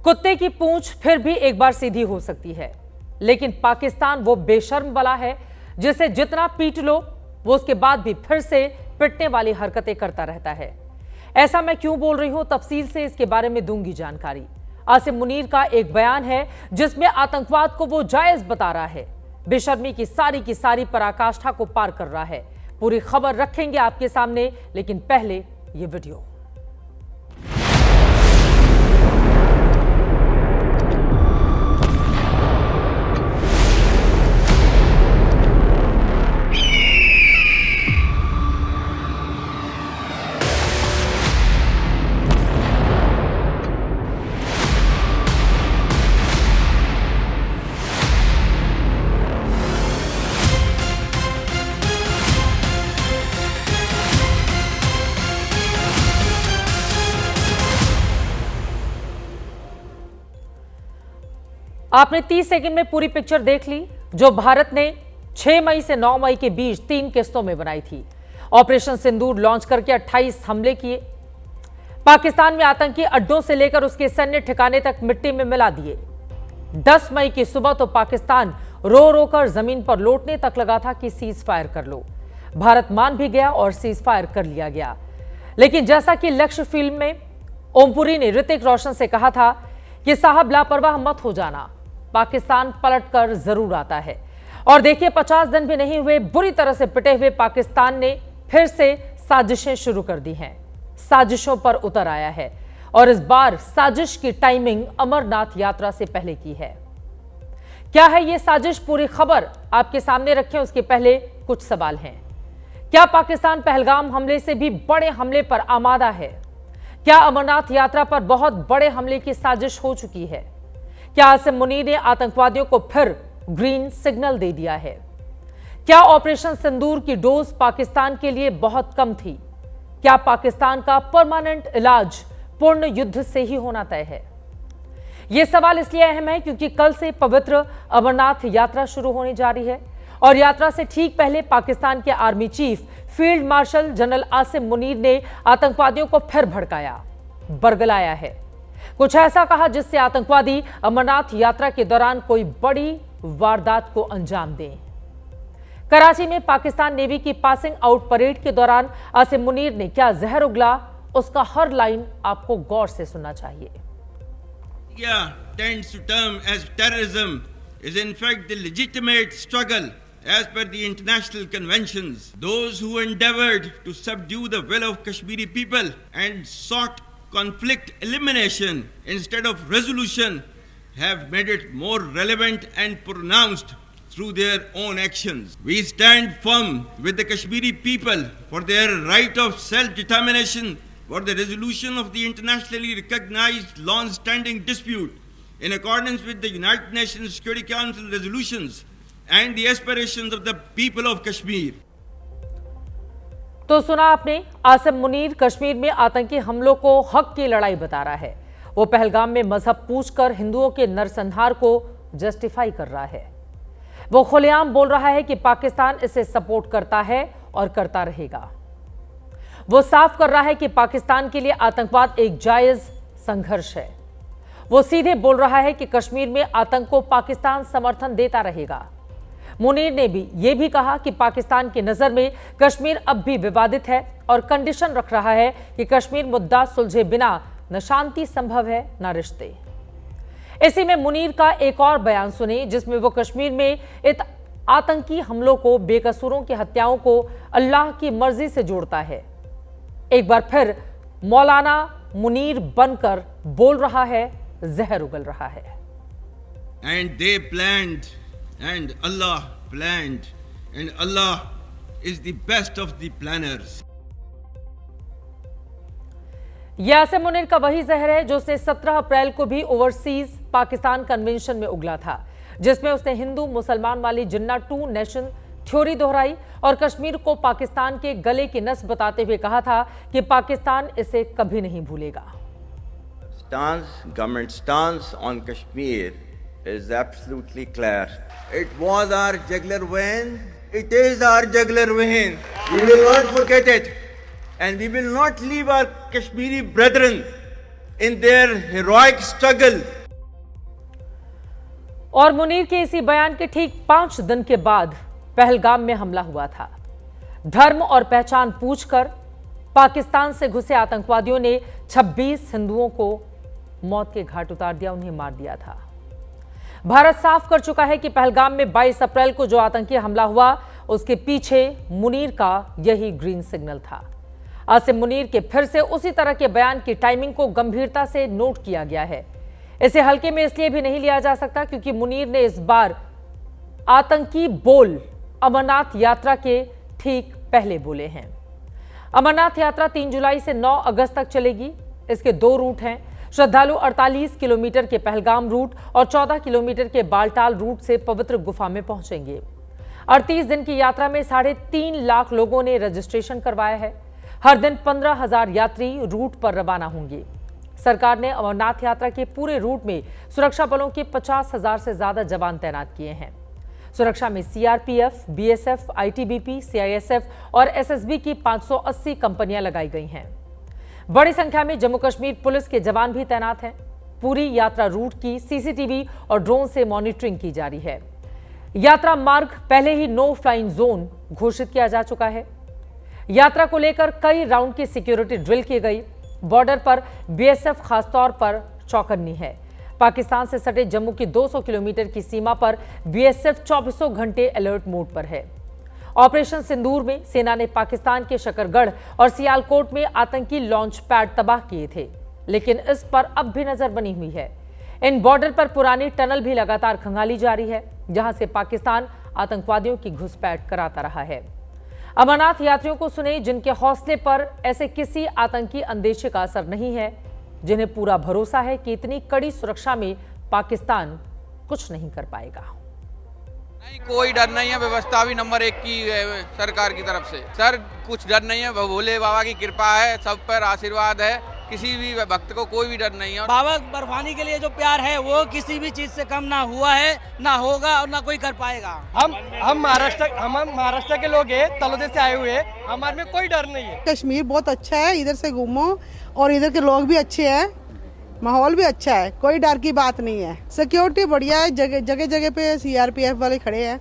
कुत्ते की पूंछ फिर भी एक बार सीधी हो सकती है, लेकिन पाकिस्तान वो बेशर्म बला है जिसे जितना पीट लो वो उसके बाद भी फिर से पिटने वाली हरकतें करता रहता है। ऐसा मैं क्यों बोल रही हूं, तफसील से इसके बारे में दूंगी जानकारी। आसिम मुनीर का एक बयान है जिसमें आतंकवाद को वो जायज बता रहा है, बेशर्मी की सारी पराकाष्ठा को पार कर रहा है। पूरी खबर रखेंगे आपके सामने, लेकिन पहले ये वीडियो। आपने 30 सेकंड में पूरी पिक्चर देख ली जो भारत ने 6 मई से 9 मई के बीच 3 किस्तों में बनाई थी। ऑपरेशन सिंदूर लॉन्च करके 28 हमले किए, पाकिस्तान में आतंकी अड्डों से लेकर उसके सैन्य ठिकाने तक मिट्टी में मिला दिए। 10 मई की सुबह तो पाकिस्तान रो रो कर जमीन पर लौटने तक लगा था कि सीज फायर कर लो। भारत मान भी गया और सीज फायर कर लिया गया, लेकिन जैसा कि लक्ष्य फिल्म में ओमपुरी ने ऋतिक रोशन से कहा था कि साहब लापरवाह मत हो जाना, पाकिस्तान पलट कर जरूर आता है। और देखिए 50 दिन भी नहीं हुए, बुरी तरह से पिटे हुए पाकिस्तान ने फिर से साजिशें शुरू कर दी हैं, साजिशों पर उतर आया है और इस बार साजिश की टाइमिंग अमरनाथ यात्रा से पहले की है। क्या है ये साजिश, पूरी खबर आपके सामने रखें उसके पहले कुछ सवाल हैं। क्या पाकिस्तान पहलगाम हमले से भी बड़े हमले पर आमादा है? क्या अमरनाथ यात्रा पर बहुत बड़े हमले की साजिश हो चुकी है? क्या आसिम मुनीर ने आतंकवादियों को फिर ग्रीन सिग्नल दे दिया है? क्या ऑपरेशन सिंदूर की डोज पाकिस्तान के लिए बहुत कम थी? क्या पाकिस्तान का परमानेंट इलाज पूर्ण युद्ध से ही होना तय है? यह सवाल इसलिए अहम है क्योंकि कल से पवित्र अमरनाथ यात्रा शुरू होने जा रही है और यात्रा से ठीक पहले पाकिस्तान के army chief field marshal general Asim Munir ने आतंकवादियों को फिर भड़काया, बरगलाया है। कुछ ऐसा कहा जिससे आतंकवादी अमरनाथ यात्रा के दौरान कोई बड़ी वारदात को अंजाम दें। कराची में पाकिस्तान नेवी की पासिंग आउट परेड के दौरान आसिम मुनीर ने क्या जहर उगला, उसका हर लाइन आपको गौर से सुनना चाहिए। Tends to term as terrorism is in fact the legitimate struggle as per the international conventions. Those who endeavored to subdue the will of Kashmiri people and sought conflict elimination instead of resolution have made it more relevant and pronounced through their own actions. We stand firm with the Kashmiri people for their right of self-determination, for the resolution of the internationally recognized long-standing dispute in accordance with the United Nations Security Council resolutions and the aspirations of the people of Kashmir. तो सुना आपने, आसिम मुनीर कश्मीर में आतंकी हमलों को हक की लड़ाई बता रहा है। वो पहलगाम में मजहब पूछकर हिंदुओं के नरसंहार को जस्टिफाई कर रहा है। वो खुलेआम बोल रहा है कि पाकिस्तान इसे सपोर्ट करता है और करता रहेगा। वो साफ कर रहा है कि पाकिस्तान के लिए आतंकवाद एक जायज संघर्ष है। वो सीधे बोल रहा है कि कश्मीर में आतंक को पाकिस्तान समर्थन देता रहेगा। मुनीर ने भी यह भी कहा कि पाकिस्तान की नजर में कश्मीर अब भी विवादित है और कंडीशन रख रहा है कि कश्मीर मुद्दा सुलझे बिना न शांति संभव है न रिश्ते। इसी में मुनीर का एक और बयान सुने जिसमें वो कश्मीर में आतंकी हमलों को, बेकसूरों की हत्याओं को अल्लाह की मर्जी से जोड़ता है। एक बार फिर मौलाना मुनीर बनकर बोल रहा है, जहर उगल रहा है। And they planned and Allah planned and Allah is the best of the planners. यह आसिम मुनीर का वही जहर है जो उसने 17 अप्रैल को भी ओवरसीज पाकिस्तान कन्वेंशन में उगला था, जिसमें उसने हिंदू मुसलमान वाली जिन्ना 2 नेशन थ्योरी दोहराई और कश्मीर को पाकिस्तान के गले की नस बताते हुए कहा था कि पाकिस्तान इसे कभी नहीं भूलेगा। Government stance on Kashmir is absolutely clear. It was our jugular vein. It is our jugular vein. We will not forget it. And we will not leave our Kashmiri brethren in their heroic struggle. और मुनीर के इसी बयान के ठीक 5 दिन के बाद पहलगाम में हमला हुआ था। धर्म और पहचान पूछकर पाकिस्तान से घुसे आतंकवादियों ने 26 हिंदुओं को मौत के घाट उतार दिया, उन्हें मार दिया था। भारत साफ कर चुका है कि पहलगाम में 22 अप्रैल को जो आतंकी हमला हुआ उसके पीछे मुनीर का यही ग्रीन सिग्नल था। आसिम मुनीर के फिर से उसी तरह के बयान की टाइमिंग को गंभीरता से नोट किया गया है। इसे हल्के में इसलिए भी नहीं लिया जा सकता क्योंकि मुनीर ने इस बार आतंकी बोल अमरनाथ यात्रा के ठीक पहले बोले हैं। अमरनाथ यात्रा 3 जुलाई से 9 अगस्त तक चलेगी। इसके 2 रूट हैं। श्रद्धालु 48 किलोमीटर के पहलगाम रूट और 14 किलोमीटर के बालटाल रूट से पवित्र गुफा में पहुंचेंगे। 38 दिन की यात्रा में 3.5 लाख लोगों ने रजिस्ट्रेशन करवाया है। हर दिन 15,000 यात्री रूट पर रवाना होंगे। सरकार ने अमरनाथ यात्रा के पूरे रूट में सुरक्षा बलों के 50,000 से ज्यादा जवान तैनात किए हैं। सुरक्षा में सीआरपीएफ, बीएसएफ, आईटीबीपी, सीआईएसएफ और एसएसबी की 580 कंपनियां लगाई गई हैं। बड़ी संख्या में जम्मू कश्मीर पुलिस के जवान भी तैनात हैं। पूरी यात्रा रूट की सीसीटीवी और ड्रोन से मॉनिटरिंग की जा रही है। यात्रा मार्ग पहले ही नो फ्लाइंग जोन घोषित किया जा चुका है। यात्रा को लेकर कई राउंड की सिक्योरिटी ड्रिल की गई। बॉर्डर पर बीएसएफ खासतौर पर चौकन्नी है। पाकिस्तान से सटे जम्मू की 200 किलोमीटर की सीमा पर बीएसएफ 24 घंटे अलर्ट मोड पर है। ऑपरेशन सिंदूर में सेना ने पाकिस्तान के शकरगढ़ और सियालकोट में आतंकी लॉन्च पैड तबाह किए थे, लेकिन इस पर अब भी नजर बनी हुई है। इन बॉर्डर पर पुरानी टनल भी लगातार खंगाली जा रही है, जहां से पाकिस्तान आतंकवादियों की घुसपैठ कराता रहा है। अमरनाथ यात्रियों को सुने जिनके हौसले पर ऐसे किसी आतंकी अंदेशे का असर नहीं है, जिन्हें पूरा भरोसा है कि इतनी कड़ी सुरक्षा में पाकिस्तान कुछ नहीं कर पाएगा। नहीं, कोई डर नहीं है। व्यवस्था भी नंबर 1 की सरकार की तरफ से। सर कुछ डर नहीं है। भोले बाबा की कृपा है, सब पर आशीर्वाद है। किसी भी भक्त को कोई भी डर नहीं है। बाबा बर्फानी के लिए जो प्यार है वो किसी भी चीज से कम ना हुआ है, ना होगा और ना कोई कर पाएगा। हम महाराष्ट्र के लोग हैं, तलोदे से आए हुए हैं। हमारे में कोई डर नहीं है। कश्मीर बहुत अच्छा है, इधर से घूमो और इधर के लोग भी अच्छे हैं, माहौल भी अच्छा है, कोई डर की बात नहीं है। सिक्योरिटी बढ़िया है, जगह जगह पे सीआरपीएफ वाले खड़े हैं।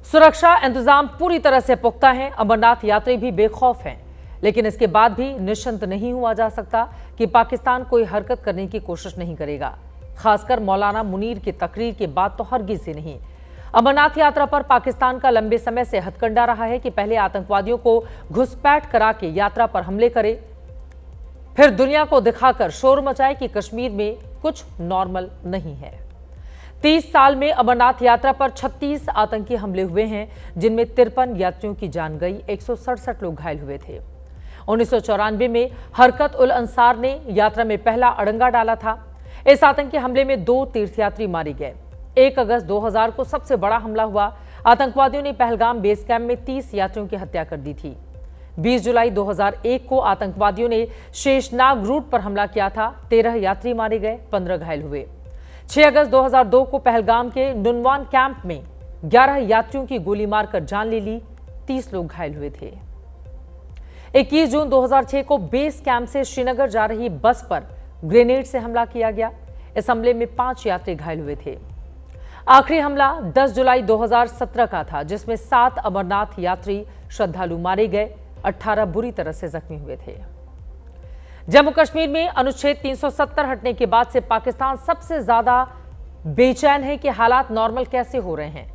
सुरक्षा इंतजाम पूरी तरह से पुख्ता है। अमरनाथ यात्री भी बेखौफ हैं, लेकिन इसके बाद भी निश्चिंत नहीं हुआ जा सकता कि पाकिस्तान कोई हरकत करने की कोशिश नहीं करेगा। खासकर मौलाना मुनीर की तकरीर के बाद तो हरगिज से नहीं। अमरनाथ यात्रा पर पाकिस्तान का लंबे समय से हथकंडा रहा है कि पहले आतंकवादियों को घुसपैठ करा के यात्रा पर हमले करे, फिर दुनिया को दिखाकर शोर मचाए कि कश्मीर में कुछ नॉर्मल नहीं है। 30 साल में अमरनाथ यात्रा पर 36 आतंकी हमले हुए हैं, जिनमें 53 यात्रियों की जान गई, 167 लोग घायल हुए थे। 1994 में हरकत उल अंसार ने यात्रा में पहला अड़ंगा डाला था। इस आतंकी हमले में 2 तीर्थयात्री मारे गए। 1 अगस्त 2000 को सबसे बड़ा हमला हुआ। आतंकवादियों ने पहलगाम बेस कैंप में 30 यात्रियों की हत्या कर दी थी। 20 जुलाई 2001 को आतंकवादियों ने शेषनाग रूट पर हमला किया था। 13 यात्री मारे गए, 15 घायल हुए। 6 अगस्त 2002 को पहलगाम के नुनवान कैंप में 11 यात्रियों की गोली मारकर जान ले ली, 30 लोग घायल हुए थे। 21 जून 2006 को बेस कैंप से श्रीनगर जा रही बस पर ग्रेनेड से हमला किया गया। इस हमले में 5 यात्री घायल हुए थे। आखिरी हमला 10 जुलाई 2017 का था, जिसमें 7 अमरनाथ यात्री श्रद्धालु मारे गए, 18 बुरी तरह से जख्मी हुए थे। जम्मू कश्मीर में अनुच्छेद 370 हटने के बाद से पाकिस्तान सबसे ज्यादा बेचैन है कि हालात नॉर्मल कैसे हो रहे हैं,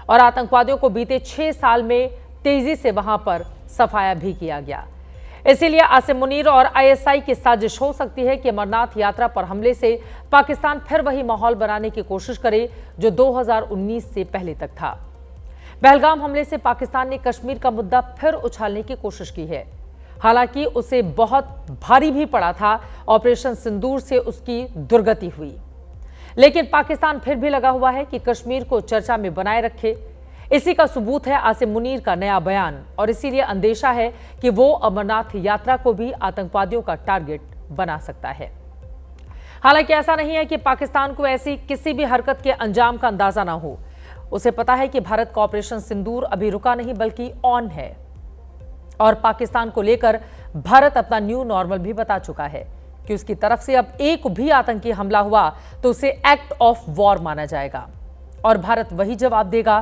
और आतंकवादियों को बीते 6 साल में तेजी से वहां पर सफाया भी किया गया। इसीलिए आसिम मुनीर और आईएसआई की साजिश हो सकती है कि अमरनाथ यात्रा पर हमले से पाकिस्तान फिर वही माहौल बनाने की कोशिश करे जो 2019 से पहले तक था। पहलगाम हमले से पाकिस्तान ने कश्मीर का मुद्दा फिर उछालने की कोशिश की है। हालांकि उसे बहुत भारी भी पड़ा था। ऑपरेशन सिंदूर से उसकी दुर्गति हुई, लेकिन पाकिस्तान फिर भी लगा हुआ है कि कश्मीर को चर्चा में बनाए रखे। इसी का सबूत है आसिम मुनीर का नया बयान, और इसीलिए अंदेशा है कि वो अमरनाथ यात्रा को भी आतंकवादियों का टारगेट बना सकता है। हालांकि ऐसा नहीं है कि पाकिस्तान को ऐसी किसी भी हरकत के अंजाम का अंदाजा ना हो। उसे पता है कि भारत का ऑपरेशन सिंदूर अभी रुका नहीं बल्कि ऑन है, और पाकिस्तान को लेकर भारत अपना न्यू नॉर्मल भी बता चुका है कि उसकी तरफ से अब एक भी आतंकी हमला हुआ तो उसे एक्ट ऑफ वॉर माना जाएगा और भारत वही जवाब देगा।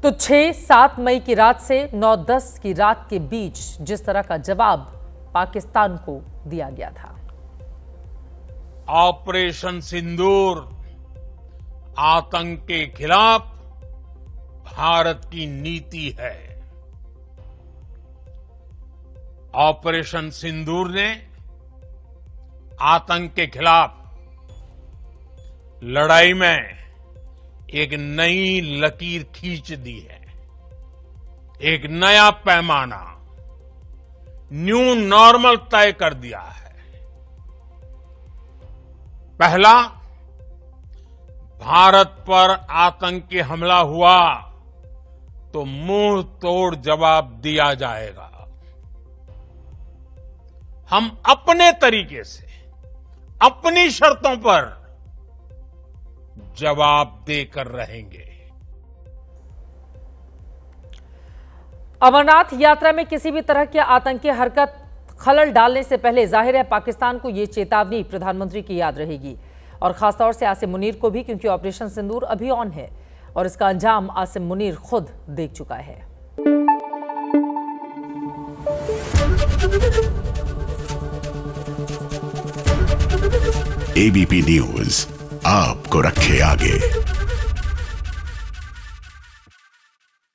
तो 6-7 मई की रात से 9-10 की रात के बीच जिस तरह का जवाब पाकिस्तान को दिया गया था। ऑपरेशन सिंदूर आतंक के खिलाफ भारत की नीति है। ऑपरेशन सिंदूर ने आतंक के खिलाफ लड़ाई में एक नई लकीर खींच दी है, एक नया पैमाना, न्यू नॉर्मल तय कर दिया है। पहला, भारत पर आतंकी हमला हुआ तो मुंह तोड़ जवाब दिया जाएगा। हम अपने तरीके से, अपनी शर्तों पर जवाब देकर रहेंगे। अमरनाथ यात्रा में किसी भी तरह की आतंकी हरकत खलल डालने से पहले जाहिर है पाकिस्तान को यह चेतावनी प्रधानमंत्री की याद रहेगी और खासतौर से आसिम मुनीर को भी, क्योंकि ऑपरेशन सिंदूर अभी ऑन है और इसका अंजाम आसिम मुनीर खुद देख चुका है। एबीपी न्यूज आपको रखे आगे।